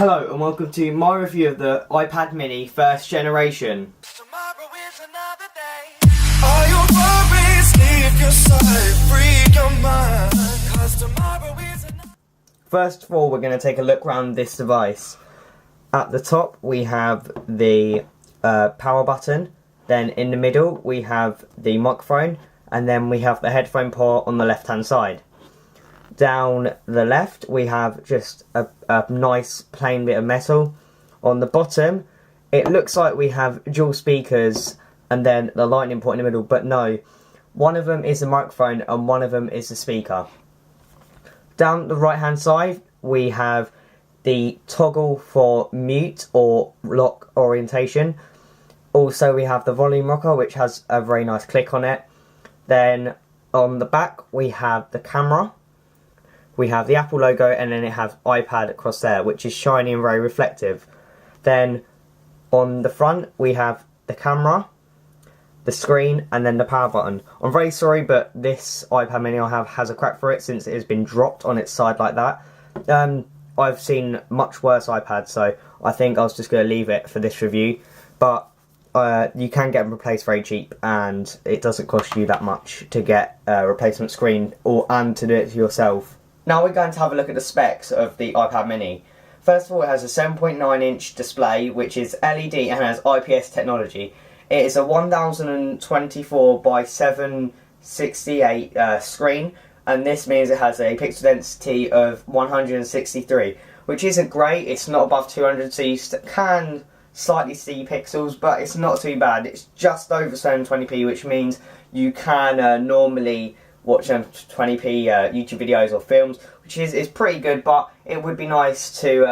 Hello and welcome to my review of the iPad mini first generation. Tomorrow is another day. All your worries, leave your side, free your mind. 'Cause tomorrow is another. First of all, we're going to take a look around this device. At the top we have the power button, then in the middle we have the microphone, and then we have the headphone port on the left hand side. Down the left we have just a nice plain bit of metal. On the bottom it looks like we have dual speakers and then the lightning port in the middle, but no, one of them is the microphone and one of them is the speaker. Down the right hand side we have the toggle for mute or lock orientation. Also we have the volume rocker, which has a very nice click on it. Then on the back we have the camera. We have the Apple logo, and then it has iPad across there, which is shiny and very reflective. Then on the front we have the camera, the screen, and then the power button. I'm very sorry, but this iPad mini I have has a crack for it since it has been dropped on its side like that. I've seen much worse iPads, so I think I was just going to leave it for this review. But you can get them replaced very cheap, and it doesn't cost you that much to get a replacement screen and to do it yourself. Now we're going to have a look at the specs of the iPad mini. First of all, it has a 7.9 inch display, which is LED and has IPS technology. It is a 1024 by 768 screen, and this means it has a pixel density of 163, which isn't great. It's not above 200, so you can slightly see pixels, but it's not too bad. It's just over 720p, which means you can normally watch 20p YouTube videos or films, which is pretty good, but it would be nice to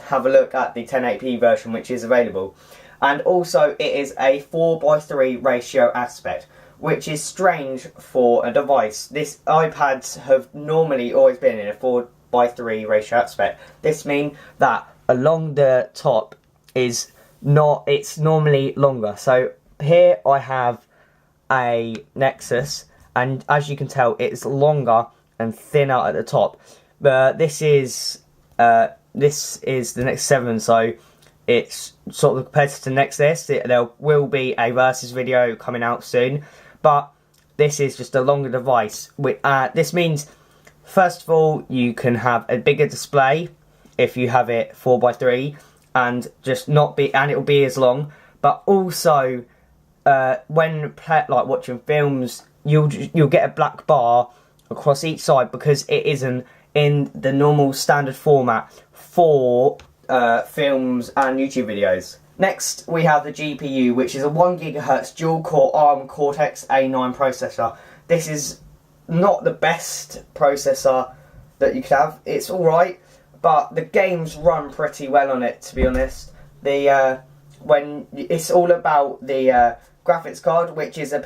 have a look at the 1080p version, which is available. And also it is a 4:3 ratio aspect, which is strange for a device. This iPads have normally always been in a 4:3 ratio aspect. This means that along the top is not, it's normally longer. So here I have a Nexus, and as you can tell it's longer and thinner at the top. But this is the Nexus 7, so it's sort of the competitor to Nexus. There will be a versus video coming out soon, but this is just a longer device. This means, first of all, you can have a bigger display if you have it 4:3, and it will be as long. But also, when watching films, you'll get a black bar across each side because it isn't in the normal standard format for films and YouTube videos. Next we have the GPU, which is a 1 GHz dual core ARM Cortex A9 processor. This is not the best processor that you could have. It's alright, but the games run pretty well on it, to be honest. When it's all about the graphics card, which is a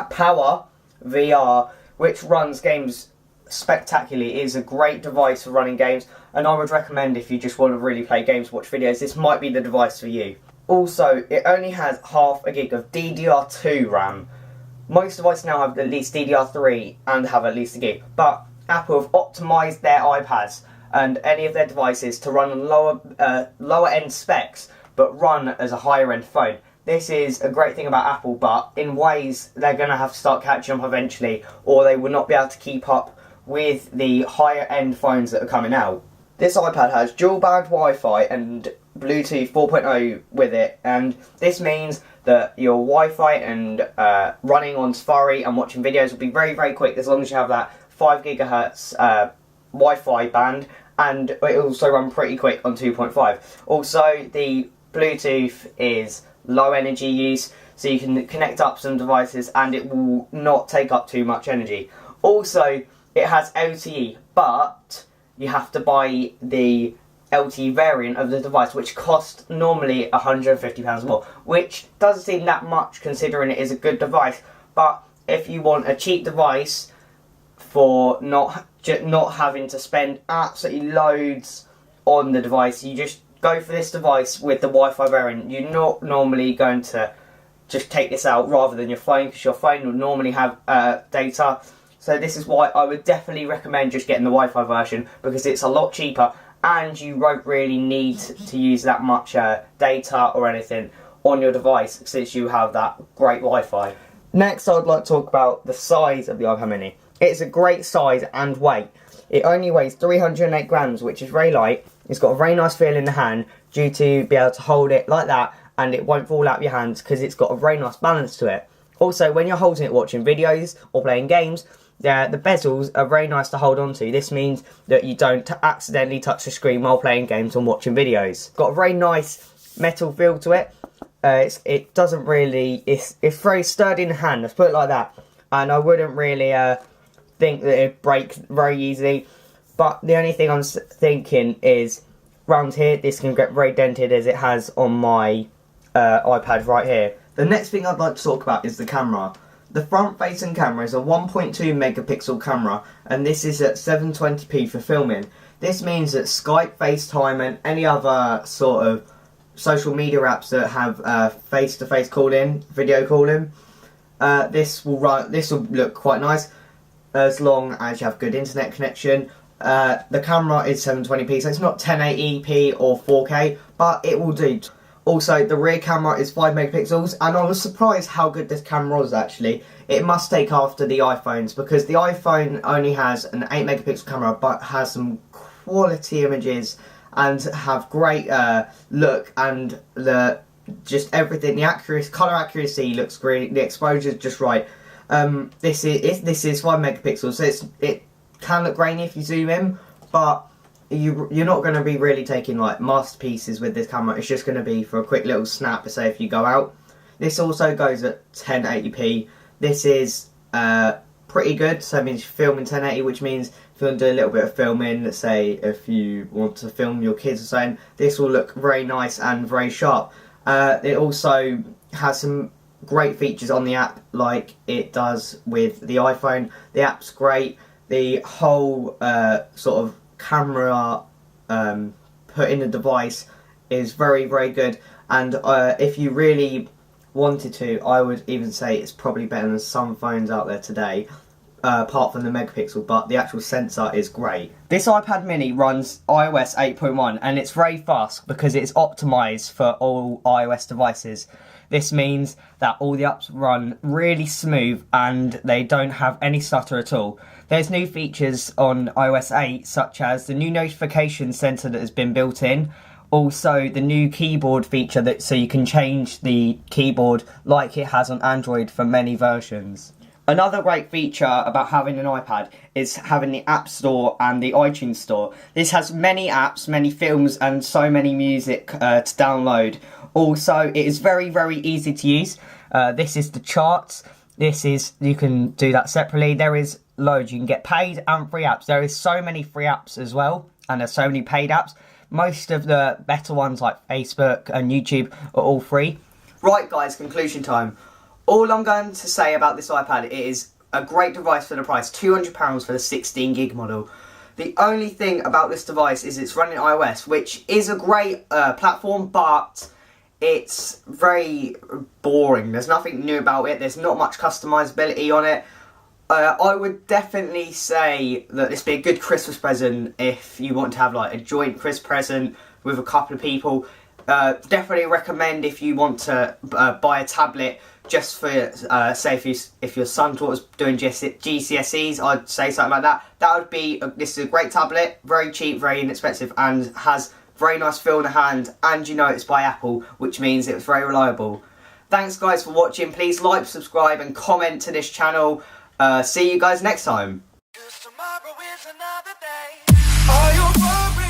Power VR, which runs games spectacularly. It is a great device for running games, and I would recommend, if you just want to really play games, watch videos, this might be the device for you. Also, it only has half a gig of DDR2 RAM. Most devices now have at least DDR3 and have at least a gig, but Apple have optimised their iPads and any of their devices to run on lower end specs, but run as a higher end phone. This is a great thing about Apple, but in ways they're going to have to start catching up eventually, or they will not be able to keep up with the higher end phones that are coming out. This iPad has dual band Wi-Fi and Bluetooth 4.0 with it, and this means that your Wi-Fi and running on Safari and watching videos will be very, very quick, as long as you have that 5 GHz Wi-Fi band, and it will also run pretty quick on 2.5. Also, the Bluetooth is low energy use, so you can connect up some devices and it will not take up too much energy. Also, it has LTE, but you have to buy the LTE variant of the device, which costs normally £150 more, which doesn't seem that much considering it is a good device. But if you want a cheap device for not having to spend absolutely loads on the device, you just go for this device with the Wi-Fi variant. You're not normally going to just take this out rather than your phone, because your phone would normally have data. So this is why I would definitely recommend just getting the Wi-Fi version, because it's a lot cheaper and you won't really need to use that much data or anything on your device since you have that great Wi-Fi. Next, I would like to talk about the size of the iPad mini. It's a great size and weight. It only weighs 308 grams, which is very light. It's got a very nice feel in the hand due to be able to hold it like that, and it won't fall out of your hands because it's got a very nice balance to it. Also, when you're holding it watching videos or playing games, the bezels are very nice to hold on to. This means that you don't accidentally touch the screen while playing games or watching videos. Got a very nice metal feel to it. It doesn't really... It's very sturdy in the hand, let's put it like that. And I wouldn't really think that it'd break very easily. But the only thing I'm thinking is, round here, this can get very dented as it has on my iPad right here. The next thing I'd like to talk about is the camera. The front-facing camera is a 1.2 megapixel camera, and this is at 720p for filming. This means that Skype, FaceTime, and any other sort of social media apps that have face-to-face calling, video calling, this will look quite nice as long as you have good internet connection. The camera is 720p, so it's not 1080p or 4K, but it will do. Also, the rear camera is 5 megapixels, and I was surprised how good this camera was actually. It must take after the iPhones, because the iPhone only has an 8 megapixel camera, but has some quality images and have great look, and just everything, the accuracy, colour accuracy looks great, the exposure is just right. This is 5 megapixels, so it can look grainy if you zoom in, but you're not going to be really taking like masterpieces with this camera. It's just going to be for a quick little snap, say if you go out. This also goes at 1080p. This is pretty good, so it means you film in 1080, which means if you want to do a little bit of filming, let's say if you want to film your kids or something, this will look very nice and very sharp. It also has some great features on the app like it does with the iPhone. The app's great. The whole sort of camera put in the device is very, very good, and if you really wanted to, I would even say it's probably better than some phones out there today, apart from the megapixel, but the actual sensor is great. This iPad mini runs iOS 8.1 and it's very fast because it's optimized for all iOS devices. This means that all the apps run really smooth and they don't have any stutter at all. There's new features on iOS 8, such as the new notification center that has been built in. Also, the new keyboard feature, so you can change the keyboard like it has on Android for many versions. Another great feature about having an iPad is having the App Store and the iTunes Store. This has many apps, many films, and so many music to download. Also, it is very, very easy to use. This is the charts. You can do that separately. There is loads. You can get paid and free apps. There is so many free apps as well, and there's so many paid apps. Most of the better ones like Facebook and YouTube are all free. Right guys, conclusion time. All I'm going to say about this iPad, it is a great device for the price, £200 for the 16 gig model. The only thing about this device is it's running iOS, which is a great platform, but it's very boring. There's nothing new about it. There's not much customizability on it. I would definitely say that this would be a good Christmas present if you want to have like a joint Christmas present with a couple of people. Definitely recommend if you want to buy a tablet just for, say if your son was doing GCSEs, I'd say something like that. That would be, this is a great tablet, very cheap, very inexpensive, and has very nice feel in the hand, and you know it's by Apple, which means it's very reliable. Thanks guys for watching. Please like, subscribe and comment to this channel. See you guys next time. 'Cause tomorrow is another day. Are you worried?